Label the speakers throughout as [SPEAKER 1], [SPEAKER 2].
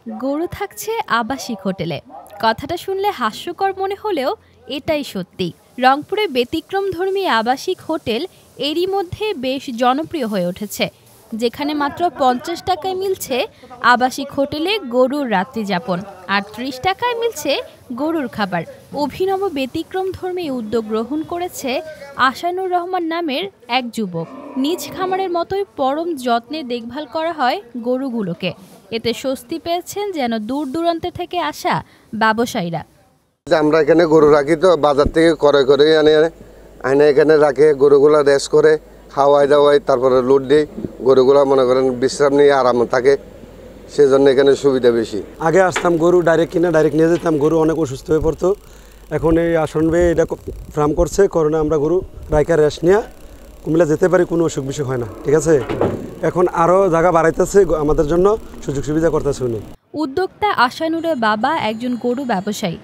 [SPEAKER 1] গরু থাকছে আবাসিক হোটেলে। কথাটা শুনলে হাস্যকর মনে হলেও এটাই সত্যি। রংপুরে ব্যতিক্রমধর্মী আবাসিক হোটেল এরই মধ্যে বেশ জনপ্রিয় হয়ে উঠেছে, যেখানে মাত্র ৫০ টাকায় মিলছে আবাসিক হোটেলে গরুর রাত্রিযাপন আর ৩০ টাকায় মিলছে গরুর খাবার। অভিনব ব্যতিক্রমধর্মী উদ্যোগ গ্রহণ করেছে আশানুর রহমান নামের এক যুবক। নিজ খামারের মতোই পরম যত্নে দেখভাল করা হয় গরুগুলোকে। এতে স্বস্তি পেয়েছেন যেন দূর দূরান্ত থেকে আসা ব্যবসায়ীরা।
[SPEAKER 2] আমরা এখানে গরু রাখি তো বাজার থেকে করে আনে এখানে রাখে, গরুগুলা রেস্ট করে খাওয়াই দাওয়াই, তারপরে লোড দিই। গরুগুলা মনে করেন বিশ্রাম নিয়ে আরাম থাকে, সেজন্য এখানে সুবিধা বেশি।
[SPEAKER 3] আগে আসতাম গরু ডাইরেক্ট নিয়ে যেতাম, গরু অনেক অসুস্থ হয়ে পড়তো। এখন এই আসনবে এটা ফার্ম করছে, করোনা আমরা গরু রাইকা রেস্ট নিয়ে কুমিল্লা যেতে পারি, কোনো অসুখ বিসুখ হয় না। ঠিক আছে, এখন আরও জায়গা বাড়াইতেছে, আমাদের জন্য সুযোগ সুবিধা করতেছে উনি।
[SPEAKER 1] উদ্যোক্তা আশানুরের বাবা একজন গরু ব্যবসায়ী।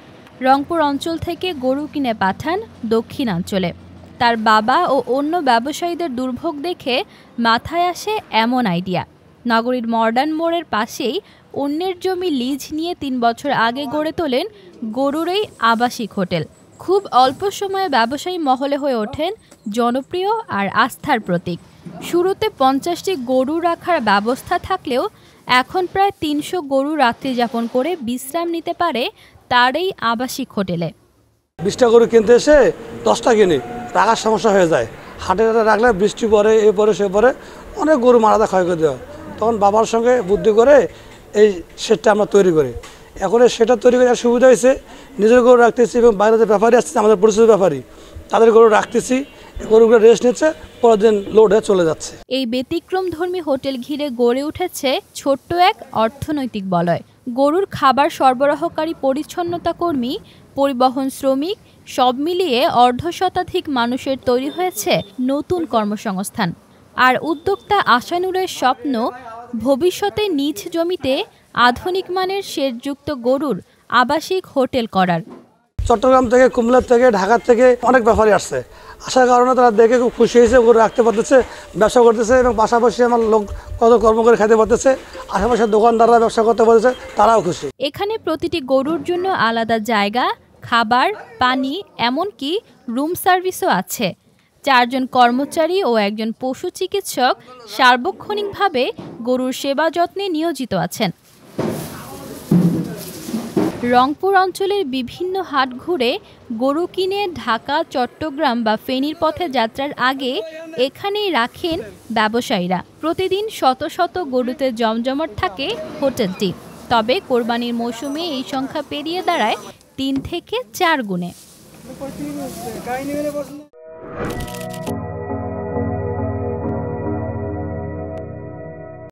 [SPEAKER 1] রংপুর অঞ্চল থেকে গরু কিনে পাঠান দক্ষিণাঞ্চলে। তার বাবা ও অন্য ব্যবসায়ীদের দুর্ভোগ দেখে মাথায় আসে এমন আইডিয়া। নগরীর মডার্ন মোড়ের পাশেই অন্যের জমি লিজ নিয়ে ৩ বছর আগে গড়ে তোলেন গরুর এই আবাসিক হোটেল। খুব অল্প সময়ে ব্যবসায়ী মহলে হয়ে ওঠেন জনপ্রিয় আর আস্থার প্রতীক। শুরুতে ৫০টি গরু রাখার ব্যবস্থা থাকলেও এখন প্রায় ৩০০ গরু রাত্রিযাপন করে বিশ্রাম নিতে পারে তার এই আবাসিক হোটেলে।
[SPEAKER 3] ২০টা গরু কিনতে এসে 10টা কিনে টাকার সমস্যা হয়ে যায়। হাটে রাখলে বৃষ্টি পরে, এ পরে সে পরে অনেক গরু মারা ক্ষয় করে দেওয়া। তখন বাবার সঙ্গে বুদ্ধি করে এই সেটটা আমরা তৈরি করি। এখন সেটা তৈরি করে সুবিধা হয়েছে, নিজের গরু রাখতেছি এবং বাইরেতে ব্যাপারী আসছে, আমাদের পরিচিত ব্যাপারী, তাদের গরু রাখতেছি, গরুগুলো রেস্ট নিচ্ছে, পরের দিন লোড হয়ে চলে যাচ্ছে।
[SPEAKER 1] এই ব্যতিক্রমধর্মী হোটেল ঘিরে গড়ে উঠেছে ছোট্ট এক অর্থনৈতিক বলয়। গরুর খাবার সরবরাহকারী, পরিচ্ছন্নতা কর্মী, পরিবহন শ্রমিক সব মিলিয়ে অর্ধশতাধিক মানুষের তৈরি হয়েছে নতুন কর্মসংস্থান। আর উদ্যোক্তা আশানুরের স্বপ্ন ভবিষ্যতে নিজ জমিতে আধুনিক মানের শেডযুক্ত গরুর আবাসিক হোটেল করার।
[SPEAKER 3] চট্টগ্রাম থেকে, কুমিল্লা থেকে, ঢাকা থেকে অনেক ব্যাপারী আসছে। আসার কারণে তারা দেখে খুব খুশি হয়েছে, গরু রাখতে পারতেছে, ব্যবসা করতেছে এবং পাশাপাশি আমার লোক কত কর্ম করে খেতে পারতেছে, আশেপাশের দোকানদাররা ব্যবসা করতে পারতেছে, তারাও খুশি।
[SPEAKER 1] এখানে প্রতিটি গরুর জন্য আলাদা জায়গা, খাবার, পানি, এমনকি রুম সার্ভিসও আছে। 4 জন কর্মচারী ও একজন পশু চিকিৎসক সার্বক্ষণিকভাবে গরুর সেবা যত্নে নিয়োজিত আছেন। রংপুর অঞ্চলের বিভিন্ন হাট ঘুরে গরু কিনে ঢাকা, চট্টগ্রাম বা ফেনীর পথে যাত্রার আগে এখানেই রাখেন ব্যবসায়ীরা। প্রতিদিন শত শত গরুতে জমজমাট থাকে হোটেলটি। তবে কোরবানির মৌসুমে এই সংখ্যা পেরিয়ে দাঁড়ায় 3 থেকে 4 গুণে।